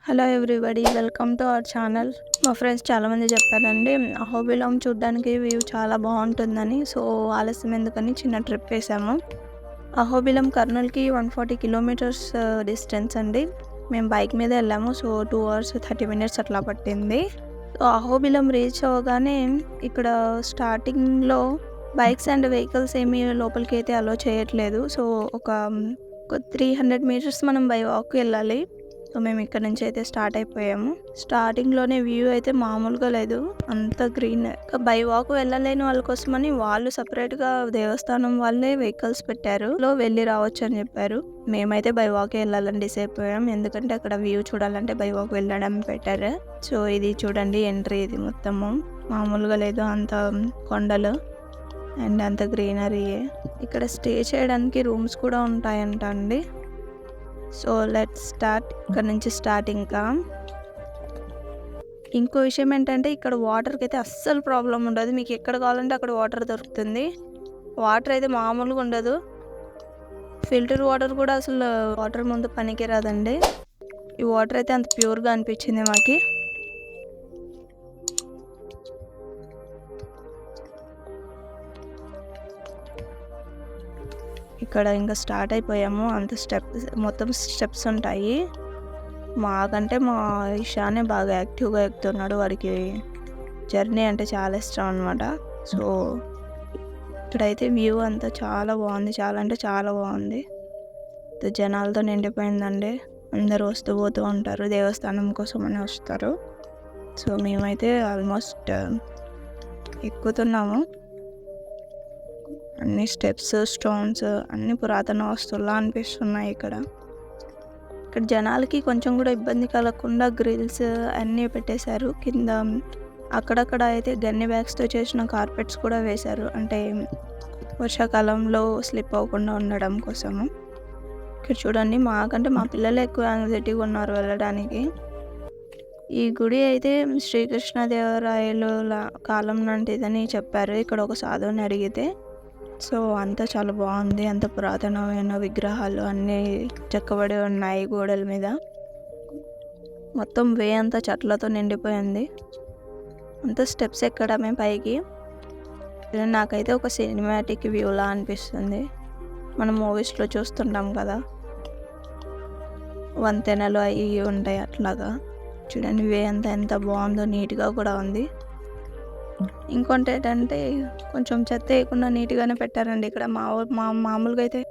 Hello everybody, welcome to our channel. మా friends చాలామంది చెప్పారండి అహోబిలం చూడడానికి వ్యూ చాలా బాగుంటుందని. సో ఆలస్యం ఎందుకని చిన్న ట్రిప్ వేసాము. అహోబిలం కర్నూలుకి 140 కిలోమీటర్స్ డిస్టెన్స్ అండి. మేము బైక్ మీద వెళ్ళాము. సో 2 hours 30 minutes అట్లా పట్టింది. సో అహోబిలం రీచ్ అవ్వగానే ఇక్కడ స్టార్టింగ్లో బైక్స్ అండ్ వెహికల్స్ ఏమీ లోపలికి అయితే అలో చేయట్లేదు. సో ఒక 300 meters మనం బై వాక్ వెళ్ళాలి. సో మేము ఇక్కడ నుంచి అయితే స్టార్ట్ అయిపోయాము. స్టార్టింగ్లోనే వ్యూ అయితే మామూలుగా లేదు, అంత గ్రీన్. బై వాక్ వెళ్ళలేని వాళ్ళ కోసమని వాళ్ళు సపరేట్గా దేవస్థానం వాళ్ళే వెహికల్స్ పెట్టారు, లో వెళ్ళి రావచ్చు అని చెప్పారు. మేమైతే బై వాక్ వెళ్ళాలని డిసైడ్ అయిపోయాం, ఎందుకంటే అక్కడ వ్యూ చూడాలంటే బై వాక్ వెళ్ళడం బెటర్. సో ఇది చూడండి ఎంట్రీ, ఇది మొత్తము మామూలుగా లేదు, అంత కొండలు అండ్ అంత గ్రీనరీ. ఇక్కడ స్టే చేయడానికి రూమ్స్ కూడా ఉంటాయంట అండి. So let's start. ఇక్కడ నుంచి స్టార్ట్. ఇంకో విషయం ఏంటంటే ఇక్కడ వాటర్కి అయితే అస్సలు ప్రాబ్లం ఉండదు. మీకు ఎక్కడ కావాలంటే అక్కడ వాటర్ దొరుకుతుంది. వాటర్ అయితే మామూలుగా ఉండదు. ఫిల్టర్ వాటర్ కూడా అసలు వాటర్ ముందు పనికి రాదండి. ఈ వాటర్ అయితే అంత ప్యూర్గా అనిపించింది మాకి. ఇక్కడ ఇంకా స్టార్ట్ అయిపోయాము. అంత మొత్తం స్టెప్స్ ఉంటాయి. మాకంటే మా ఇషానే బాగా యాక్టివ్గా ఎక్కుతున్నాడు, వాడికి జర్నీ అంటే చాలా ఇష్టం అనమాట. సో ఇక్కడైతే వ్యూ అంతా చాలా బాగుంది, చాలా అంటే చాలా బాగుంది. జనాలతో నిండిపోయిందండి. అందరూ వస్తూ పోతూ ఉంటారు, దేవస్థానం కోసం అని వస్తారు. సో మేమైతే ఆల్మోస్ట్ ఎక్కుతున్నాము. అన్ని స్టెప్స్, స్టోన్స్ అన్ని పురాతన వస్తువులా అనిపిస్తున్నాయి. ఇక్కడ జనాలకి కొంచెం కూడా ఇబ్బంది కలగకుండా గ్రిల్స్ అన్నీ పెట్టేశారు. కింద అక్కడక్కడ అయితే గన్ని బ్యాగ్స్తో చేసిన కార్పెట్స్ కూడా వేశారు, అంటే వర్షాకాలంలో స్లిప్ అవ్వకుండా ఉండడం కోసము. ఇక్కడ చూడండి, మాకంటే మా పిల్లలు ఎక్కువ యాంగ్జైటీగా ఉన్నారు వెళ్ళడానికి. ఈ గుడి అయితే శ్రీకృష్ణదేవరాయలు కాలం లాంటిదని చెప్పారు ఇక్కడ ఒక సాధువుని అడిగితే. సో అంతా చాలా బాగుంది, అంత పురాతనమైన విగ్రహాలు అన్నీ చెక్కబడి ఉన్నాయి గోడల మీద. మొత్తం వే అంతా చెట్లతో నిండిపోయింది. అంత స్టెప్స్ ఎక్కడమే పైకి. నాకైతే ఒక సినిమాటిక్ వ్యూలా అనిపిస్తుంది. మనం మూవీస్లో చూస్తుంటాం కదా, వంతెనలు అవి ఉంటాయి అట్లాగా. చూడండి వే అంతా ఎంత బాగుందో, నీట్గా కూడా ఉంది. ఇంకొంటి ఏంటంటే కొంచెం చెత్త వేయకుండా నీట్గానే పెట్టారండి ఇక్కడ. మామూలుగా అయితే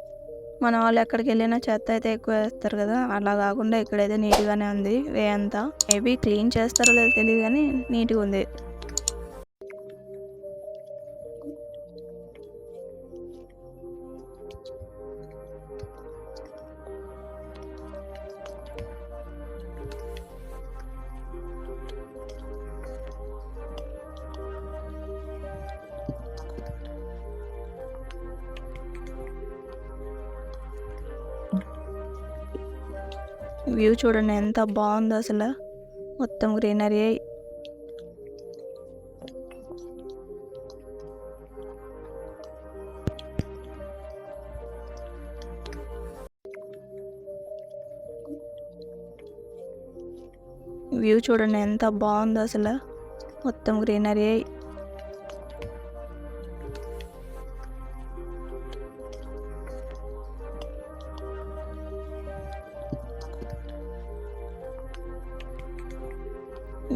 మన వాళ్ళు ఎక్కడికి వెళ్ళినా చెత్త అయితే ఎక్కువ వేస్తారు కదా, అలా కాకుండా ఇక్కడైతే నీట్గానే ఉంది వే అంతా. మేబీ క్లీన్ చేస్తారో లేదో తెలియదు కానీ నీట్గా ఉంది. వ్యూ చూడండి ఎంత బాగుందో అసలు, మొత్తం గ్రీనరీ. వ్యూ చూడండి ఎంత బాగుందో అసలు, మొత్తం గ్రీనరీ.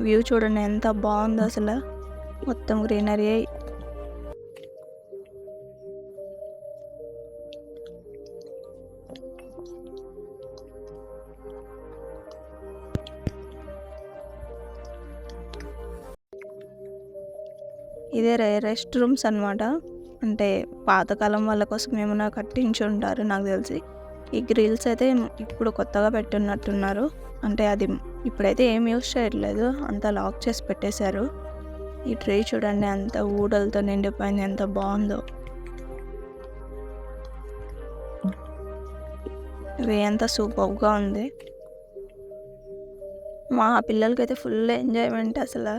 వ్యూ చూడండి ఎంత బాగుందో అసలు, మొత్తం గ్రీనరీ. ఇదే రెస్ట్ రూమ్స్ అనమాట, అంటే పాతకాలం వాళ్ళ కోసం ఏమైనా కట్టించి ఉంటారు నాకు తెలిసి. ఈ గ్రిల్స్ అయితే ఇప్పుడు కొత్తగా పెట్టున్నట్టున్నారు, అంటే అది ఇప్పుడైతే ఏం యూస్ చేయట్లేదు, అంతా లాక్ చేసి పెట్టేశారు. ఈ ట్రీ చూడండి అంత ఊడలతో నిండిపోయింది, ఎంత బాగుందో. ఇవి ఎంత సూపర్గా ఉంది. మా పిల్లలకైతే ఫుల్ ఎంజాయ్మెంట్ అసలు.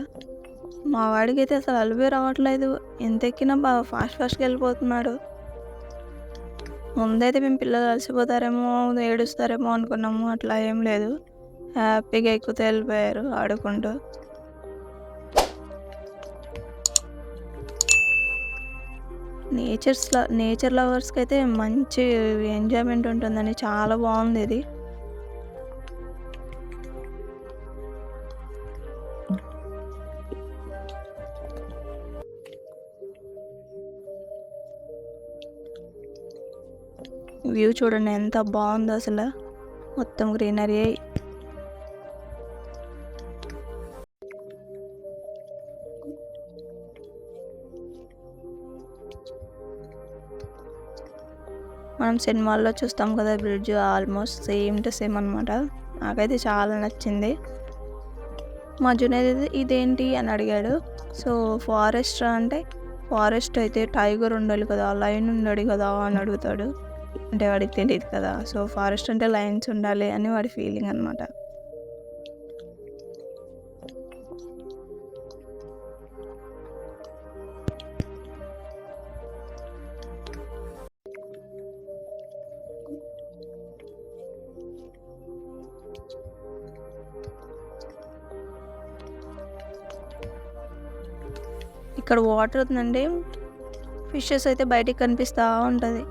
మా వాడికి అయితే అసలు అలివే రావట్లేదు, ఎంత ఎక్కినా బాగా ఫాస్ట్గా వెళ్ళిపోతున్నాడు. ముందైతే మేము పిల్లలు అలసిపోతారేమో, ఏడుస్తారేమో అనుకున్నాము, అట్లా ఏం లేదు. హ్యాపీగా ఎక్కుతూ వెళ్ళిపోయారు ఆడుకుంటూ. నేచర్ లవర్స్‌కి అయితే మంచి ఎంజాయ్‌మెంట్ ఉంటుందండి. చాలా బాగుంది ఇది. వ్యూ చూడండి ఎంత బాగుందో అసలు. మొత్తం గ్రీనరీ. మనం సినిమాల్లో చూస్తాం కదా bridge, almost same to same అనమాట. నాకైతే చాలా నచ్చింది. మా జునేద్ ఇదేంటి అని అడిగాడు. సో ఫారెస్ట్ అంటే, ఫారెస్ట్ అయితే టైగర్ ఉండాలి కదా, లయన్ ఉండాలి కదా అని అడుగుతాడు. అంటే వాడికి తెలియదు కదా. సో ఫారెస్ట్ అంటే లయన్స్ ఉండాలి అని వాడి ఫీలింగ్ అనమాట. ఇక్కడ వాటర్ ఉందండి. ఫిషెస్ అయితే బయటికి కనిపిస్తూ ఉంటుంది.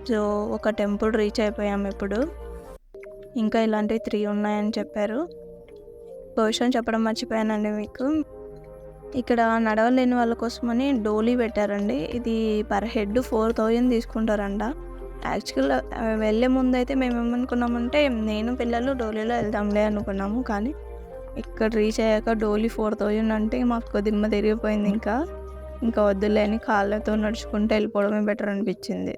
సో ఒక టెంపుల్ రీచ్ అయిపోయాము ఇప్పుడు. ఇంకా ఇలాంటివి 3 ఉన్నాయని చెప్పారు. విషయం చెప్పడం మర్చిపోయానండి మీకు. ఇక్కడ నడవలేని వాళ్ళ కోసమని డోలీ పెట్టారండి. ఇది పర్ హెడ్ 4000 తీసుకుంటారంట. యాక్చువల్గా వెళ్ళే ముందు అయితే మేము ఏమనుకున్నామంటే, నేను పిల్లలు డోలీలో వెళ్దాంలే అనుకున్నాము. కానీ ఇక్కడ రీచ్ అయ్యాక డోలీ 4000 అంటే మాకు దిమ్మ తిరిగిపోయింది. ఇంకా వద్దులే అని కాళ్ళతో నడుచుకుంటూ వెళ్ళిపోవడమే బెటర్ అనిపించింది.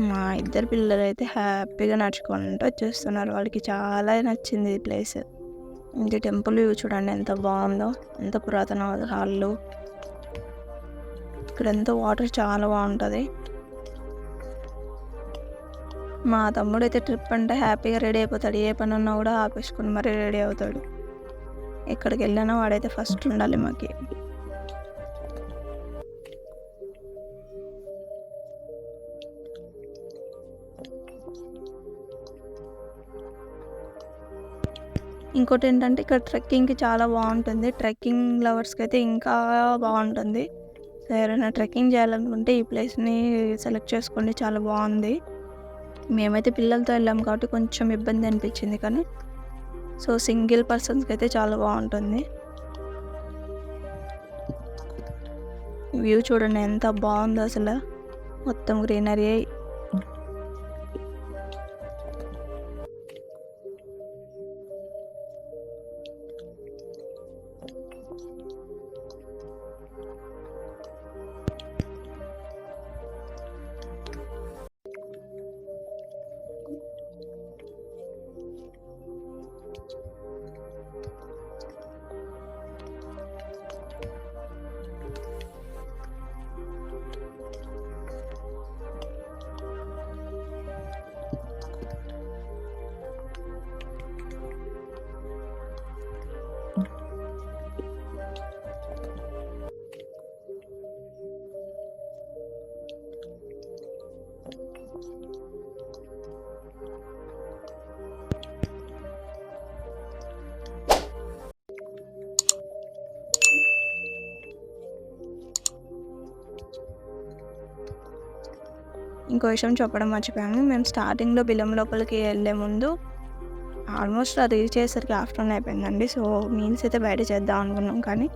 మా ఇద్దరు పిల్లలు అయితే హ్యాపీగా నడుచుకుంటూ వచ్చేస్తున్నారు. వాళ్ళకి చాలా నచ్చింది ఈ ప్లేస్. ఇది టెంపుల్ వ్యూ చూడండి ఎంత బాగుందో. ఎంత పురాతన రాళ్ళు. ఇక్కడంతా వాటర్ చాలా బాగుంటుంది. మా తమ్ముడు అయితే ట్రిప్ అంటే హ్యాపీగా రెడీ అయిపోతాడు. ఏ పని ఉన్నా కూడా ఆపేసుకుని మరీ రెడీ అవుతాడు. ఎక్కడికి వెళ్ళినా వాడైతే ఫస్ట్ ఉండాలి మాకి. ఇంకోటి ఏంటంటే ఇక్కడ ట్రెక్కింగ్కి చాలా బాగుంటుంది. ట్రెక్కింగ్ లవర్స్కి అయితే ఇంకా బాగుంటుంది. సో ఎవరైనా ట్రెక్కింగ్ చేయాలనుకుంటే ఈ ప్లేస్ని సెలెక్ట్ చేసుకోండి. చాలా బాగుంది. మేమైతే పిల్లలతో వెళ్ళాము కాబట్టి కొంచెం ఇబ్బంది అనిపించింది. కానీ సో సింగిల్ పర్సన్స్కి అయితే చాలా బాగుంటుంది. వ్యూ చూడండి ఎంత బాగుందో అసలు. మొత్తం గ్రీనరీ. ఇంకో విషయం చెప్పడం మర్చిపోయాను. మేము స్టార్టింగ్లో బిలం లోపలికి వెళ్ళే ముందు ఆల్మోస్ట్ అది రీచ్ అయ్యేసరికి ఆఫ్టర్నూన్ అయిపోయిందండి. సో మీల్స్ అయితే బయట చేద్దాం అనుకున్నాం. కానీ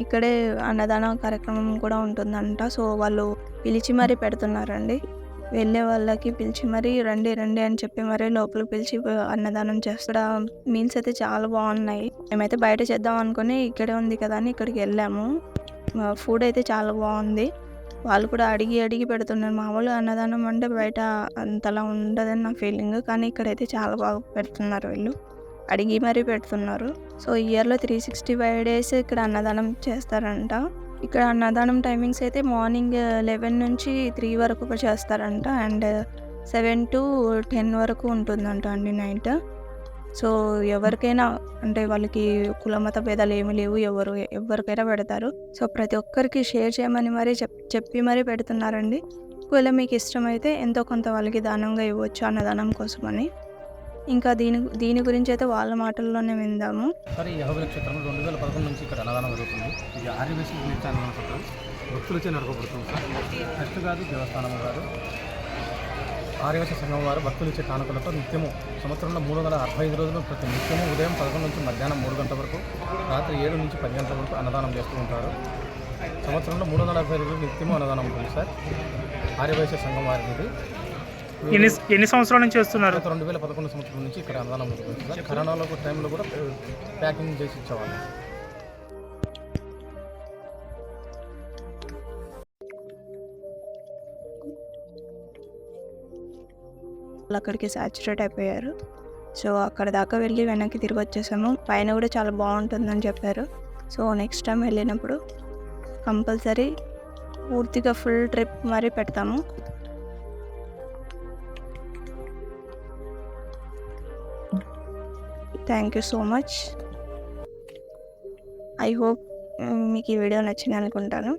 ఇక్కడే అన్నదాన కార్యక్రమం కూడా ఉంటుందంట. సో వాళ్ళు పిలిచి మరీ పెడుతున్నారండి. వెళ్ళే వాళ్ళకి పిలిచి మరీ రండి రండి అని చెప్పి మరీ లోపలికి పిలిచి అన్నదానం చేస్తా. మీల్స్ అయితే చాలా బాగున్నాయి. మేమైతే బయట చేద్దాం అనుకుని ఇక్కడే ఉంది కదా అని ఇక్కడికి వెళ్ళాము. ఫుడ్ అయితే చాలా బాగుంది. వాళ్ళు కూడా అడిగి పెడుతున్నారు. మామూలుగా అన్నదానం అంటే బయట అంతలా ఉండదని నా ఫీలింగ్. కానీ ఇక్కడైతే చాలా బాగా పెడుతున్నారు వీళ్ళు. అడిగి మరీ పెడుతున్నారు. సో ఇయర్లో 365 డేస్ ఇక్కడ అన్నదానం చేస్తారంట. ఇక్కడ అన్నదానం టైమింగ్స్ అయితే మార్నింగ్ 11 నుంచి 3 వరకు చేస్తారంట. అండ్ 7 to 10 వరకు ఉంటుందంట అండి నైట్. సో ఎవరికైనా అంటే వాళ్ళకి కులమత భేదాలు ఏమీ లేవు, ఎవరికైనా పెడతారు. సో ప్రతి ఒక్కరికి షేర్ చేయమని మరీ చెప్పి మరీ పెడుతున్నారండి. ఒకవేళ మీకు ఇష్టమైతే ఎంతో కొంత వాళ్ళకి దానంగా ఇవ్వచ్చు అన్నదానం కోసమని. ఇంకా దీని గురించి అయితే వాళ్ళ మాటల్లోనే విందాము. సరే, ఈ అహోబిలం క్షేత్రంలో 2011 నుంచి ఇక్కడ అన్నదానం జరుగుతుంది. ఇది ఆర్యవేశ అన్నదానం క్షేత్రం, భక్తులచే నడపబడుతుంది సార్. ట్రస్ట్ కాదు, దేవస్థానం కాదు. ఆర్యవేశ సంఘం వారు భక్తులు ఇచ్చే కానుకలతో నిత్యము సంవత్సరంలో 365 రోజులు ప్రతి నిత్యము ఉదయం 11 నుంచి మధ్యాహ్నం 3 గంటల వరకు, రాత్రి 7 నుంచి 10 గంటల వరకు అన్నదానం చేస్తూ ఉంటారు. సంవత్సరంలో 365 రోజులు నిత్యము అన్నదానం ఉంటుంది సార్. ఆర్యవైశ్య సంఘం వారికి ఇది ఎన్ని సంవత్సరాల నుంచి చేస్తున్నారు? 2011 సంవత్సరం నుంచి ఇక్కడ అన్నదానం జరుగుతుంది సార్. కరోనాలో టైంలో కూడా ప్యాకింగ్ చేసి ఇచ్చేవాళ్ళు. అక్కడికి సాచురేట్ అయిపోయారు. సో అక్కడ దాకా వెళ్ళి వెనక్కి తిరిగి వచ్చేసాము. పైన కూడా చాలా బాగుంటుందని చెప్పారు. సో నెక్స్ట్ టైం వెళ్ళినప్పుడు కంపల్సరీ పూర్తిగా ఫుల్ ట్రిప్ మరీ పెడతాము. Thank you so much. I hope మీకు ఈ వీడియో నచ్చింది అనుకుంటాను.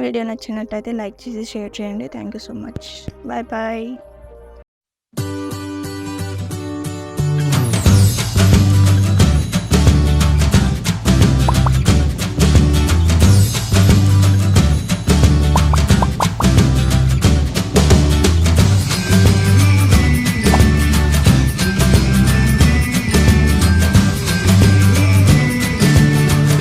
వీడియో నచ్చినట్టయితే లైక్ చేసి షేర్ చేయండి. Thank you so much. Bye bye.